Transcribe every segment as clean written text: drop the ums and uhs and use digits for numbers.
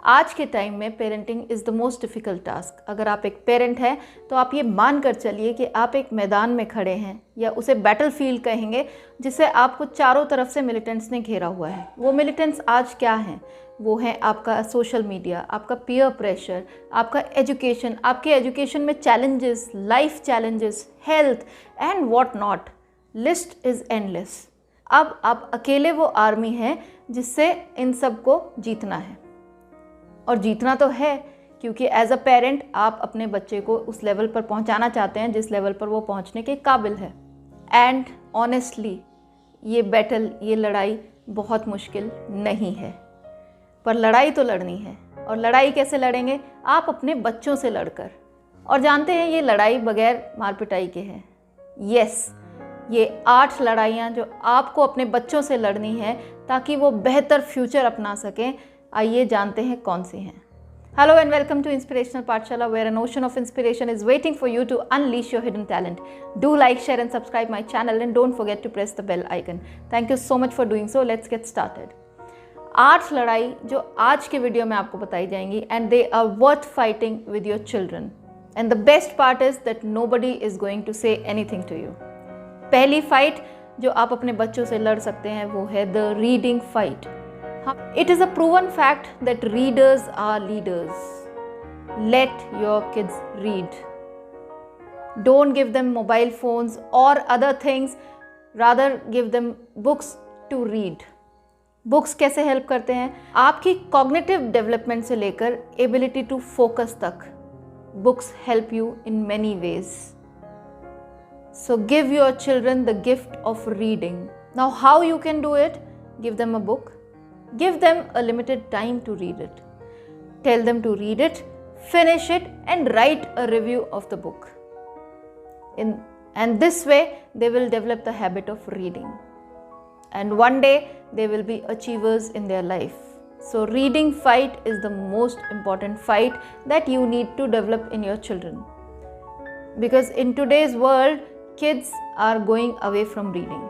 आज के टाइम में parenting is the most difficult task. अगर आप एक पेरेंट हैं तो आप ये मान कर चलिए कि आप एक मैदान में खड़े हैं, या उसे बैटल फील्ड कहेंगे, जिसे आपको चारों तरफ से मिलिटेंट्स ने घेरा हुआ है। वो मिलिटेंट्स आज क्या हैं? वो हैं आपका सोशल मीडिया, आपका पीयर प्रेशर, आपका एजुकेशन, आपके एजुकेशन में challenges, life challenges, health and what not. List is endless. अब आप अकेले वो आर्मी हैं जिससे इन सब को जीतना है, और जीतना तो है क्योंकि एज अ पेरेंट आप अपने बच्चे को उस लेवल पर पहुंचाना चाहते हैं जिस लेवल पर वो पहुंचने के काबिल है। एंड ऑनेस्टली ये बैटल, ये लड़ाई बहुत मुश्किल नहीं है, पर लड़ाई तो लड़नी है। और लड़ाई कैसे लड़ेंगे? आप अपने बच्चों से लड़कर। और जानते हैं ये लड़ाई बगैर मार पिटाई के है। यस, ये 8 लड़ाइयाँ जो आपको अपने बच्चों से लड़नी है ताकि वो बेहतर फ्यूचर अपना सकें। आइए जानते हैं कौन सी हैं। Hello and welcome to inspirational Pathshala, where an ocean of inspiration is waiting for you to unleash your hidden talent. Do like, share and subscribe my channel and don't forget to press the bell icon. Thank you so much for doing so. Let's get started. 8 लड़ाई जो आज के video में आपको बताई जाएंगी, and they are worth fighting with your children. And the best part is that nobody is going to say anything to you. पहली fight जो आप अपने बच्चों से लड़ सकते हैं वो है the reading fight. It is a proven fact that readers are leaders. Let your kids read. Don't give them mobile phones or other things. Rather give them books to read. Books कैसे help करते हैं? आपकी cognitive development से लेकर ability to focus तक books help you in many ways. So give your children the gift of reading. Now how you can do it? Give them a book. Give them a limited time to read it. Tell them to read it, finish it and write a review of the book. And this way they will develop the habit of reading. And one day they will be achievers in their life. So reading fight is the most important fight that you need to develop in your children. Because in today's world, kids are going away from reading.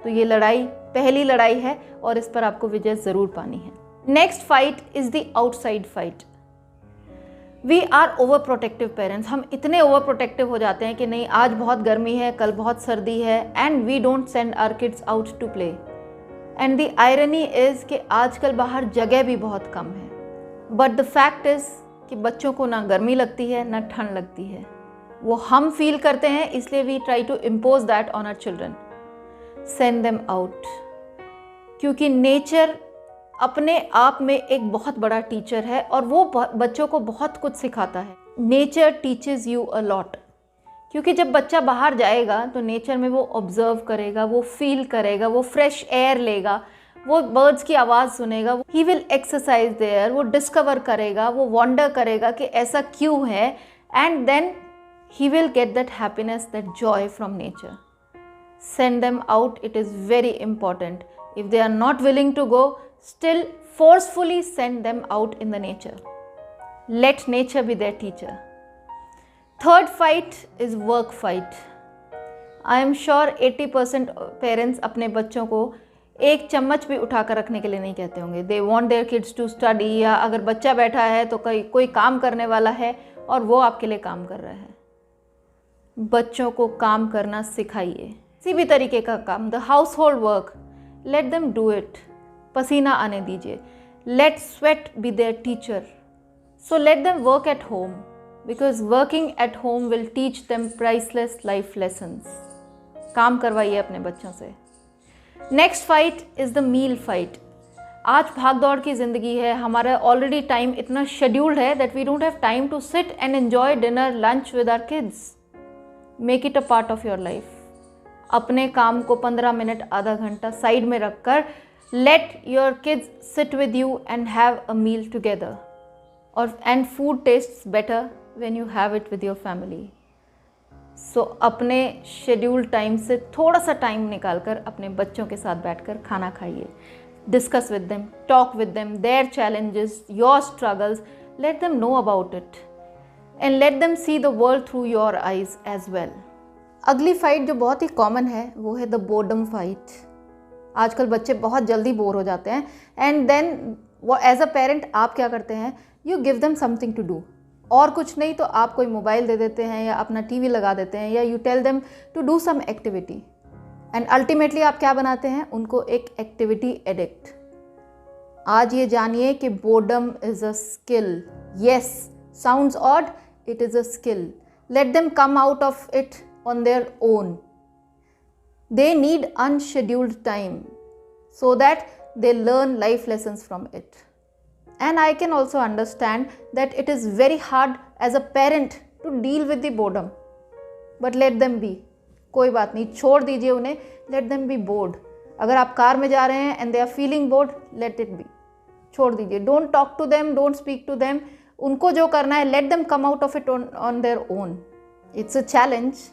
तो ये लड़ाई पहली लड़ाई है और इस पर आपको विजय ज़रूर पानी है। Next fight is the outside fight. We are over protective parents. हम इतने ओवर प्रोटेक्टिव हो जाते हैं कि नहीं, आज बहुत गर्मी है, कल बहुत सर्दी है, and we don't send our kids out to play. And the irony is कि आजकल बाहर जगह भी बहुत कम है। बट द फैक्ट इज़ कि बच्चों को ना गर्मी लगती है ना ठंड लगती है। वो हम फील करते हैं, इसलिए we try to impose that on our children. Send them out, क्योंकि नेचर अपने आप में एक बहुत बड़ा टीचर है और वो बच्चों को बहुत कुछ सिखाता है। Nature teaches you a lot, क्योंकि जब बच्चा बाहर जाएगा तो नेचर में वो ऑब्जर्व करेगा, वो फील करेगा, वो फ्रेश एयर लेगा, वो बर्ड्स की आवाज़ सुनेगा, ही विल एक्सरसाइज देयर, वो डिस्कवर करेगा, वो वॉन्डर करेगा कि ऐसा क्यों है, and then he will get that happiness, that joy from nature. Send them out. It is very important. If they are not willing to go, still forcefully send them out in the nature. Let nature be their teacher. Third fight is work fight. I am sure 80% parents अपने बच्चों को एक चम्मच भी उठा कर रखने के लिए नहीं कहते होंगे। They want their kids to study, या अगर बच्चा बैठा है तो कोई काम करने वाला है और वो आपके लिए काम कर रहा है। बच्चों को काम करना सिखाइए, किसी भी तरीके का काम, the household work, let them do it. पसीना आने दीजिए, let sweat be their teacher. So let them work at home, because working at home will teach them priceless life lessons. काम करवाइए अपने बच्चों से। Next fight is the meal fight. आज भाग दौड़ की ज़िंदगी है, हमारा ऑलरेडी टाइम इतना शेड्यूल्ड है that we don't have time to sit and enjoy dinner, lunch with our kids. Make it a part of your life. अपने काम को 15 मिनट, आधा घंटा साइड में रखकर let your kids sit with you and have a meal together. और and food tastes better when you have it with your family. So अपने scheduled time से थोड़ा सा टाइम निकालकर अपने बच्चों के साथ बैठकर खाना खाइए। Discuss with them, talk with them, their challenges, your struggles, let them know about it and let them see the world through your eyes as well. अगली फाइट जो बहुत ही कॉमन है वो है द बोर्डम फाइट। आजकल बच्चे बहुत जल्दी बोर हो जाते हैं एंड देन वो एज अ पेरेंट आप क्या करते हैं, you give them something to do, और कुछ नहीं तो आप कोई मोबाइल दे देते हैं या अपना टीवी लगा देते हैं, या you tell them to do some activity, and ultimately आप क्या बनाते हैं, उनको एक एक्टिविटी एडिक्ट। आज ये जानिए कि boredom is a skill. Yes, sounds odd, it is a skill. Let them come out of it on their own. They need unscheduled time so that they learn life lessons from it. And I can also understand that it is very hard as a parent to deal with the boredom, but let them be. कोई बात नहीं, छोड़ दीजिए उन्हें, let them be bored. अगर आप car में जा रहे हैं and they are feeling bored, let it be. छोड़ दीजिए, don't talk to them, don't speak to them. उनको जो करना है, let them come out of it on their own. It's a challenge,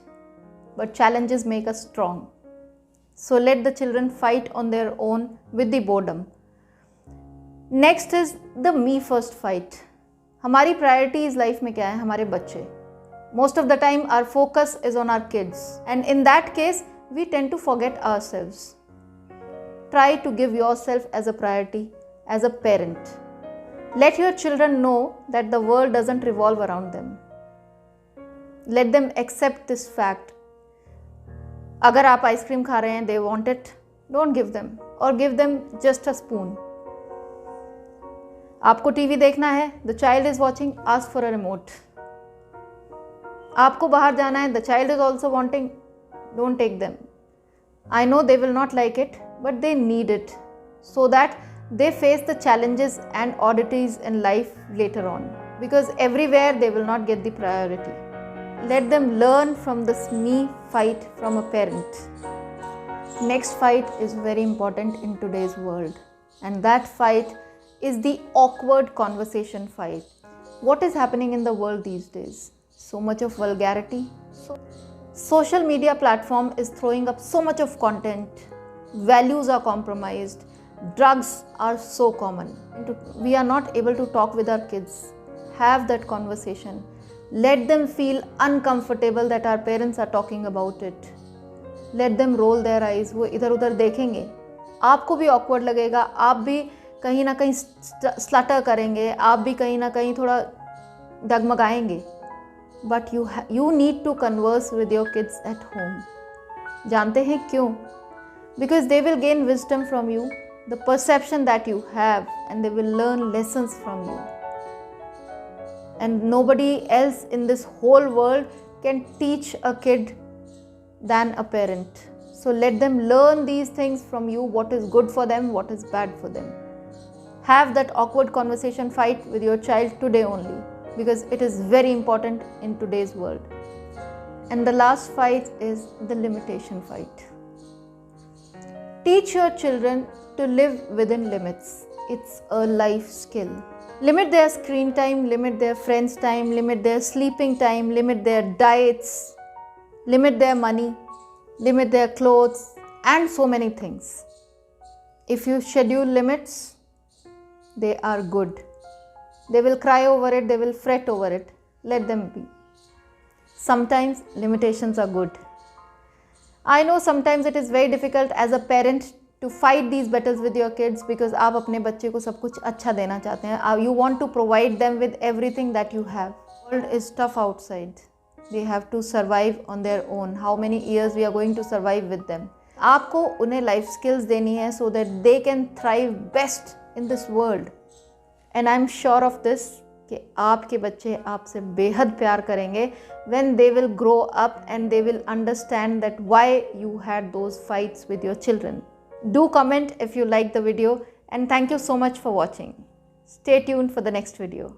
but challenges make us strong. So let the children fight on their own with the boredom. Next is the me first fight. हमारी priorities life में क्या है, हमारे बच्चे. Most of the time our focus is on our kids, and in that case we tend to forget ourselves. Try to give yourself as a priority as a parent. Let your children know that the world doesn't revolve around them. Let them accept this fact. अगर आप ice cream खा रहे हैं, they want it, don't give them, और give them just a spoon. आपको TV देखना है, the child is watching, ask for a remote. आपको बाहर जाना है, the child is also wanting, don't take them. I know they will not like it, but they need it so that they face the challenges and oddities in life later on, because everywhere they will not get the priority. Let them learn from this me fight from a parent. Next fight is very important in today's world, and that fight is the awkward conversation fight. What is happening in the world these days? So much of vulgarity. Social media platform is throwing up so much of content. Values are compromised. Drugs are so common. We are not able to talk with our kids. Have that conversation. Let them feel uncomfortable that our parents are talking about it. Let them roll their eyes. वो इधर उधर देखेंगे, आपको भी awkward लगेगा, आप भी कहीं ना कहीं स्लटर करेंगे, आप भी कहीं ना कहीं थोड़ा डगमगाएंगे. But you need to converse with your kids at home. जानते हैं क्यों? Because they will gain wisdom from you, the perception that you have, and they will learn lessons from you. And nobody else in this whole world can teach a kid than a parent. So let them learn these things from you, what is good for them, what is bad for them. Have that awkward conversation fight with your child today only, because it is very important in today's world. And the last fight is the limitation fight. Teach your children to live within limits. It's a life skill. Limit their screen time, limit their friends' time, limit their sleeping time, limit their diets, limit their money, limit their clothes, and so many things. If you schedule limits, they are good. They will cry over it, they will fret over it. Let them be. Sometimes limitations are good. I know sometimes it is very difficult as a parent to fight these battles with your kids, because आप अपने बच्चे को सब कुछ अच्छा देना चाहते हैं. You want to provide them with everything that you have. The world is tough outside. They have to survive on their own. How many years we are going to survive with them? आपको उन्हें life skills देनी है so that they can thrive best in this world. And I'm sure of this कि आपके बच्चे आपसे बेहद प्यार करेंगे when they will grow up and they will understand that why you had those fights with your children. Do comment if you like the video, and thank you so much for watching. Stay tuned for the next video.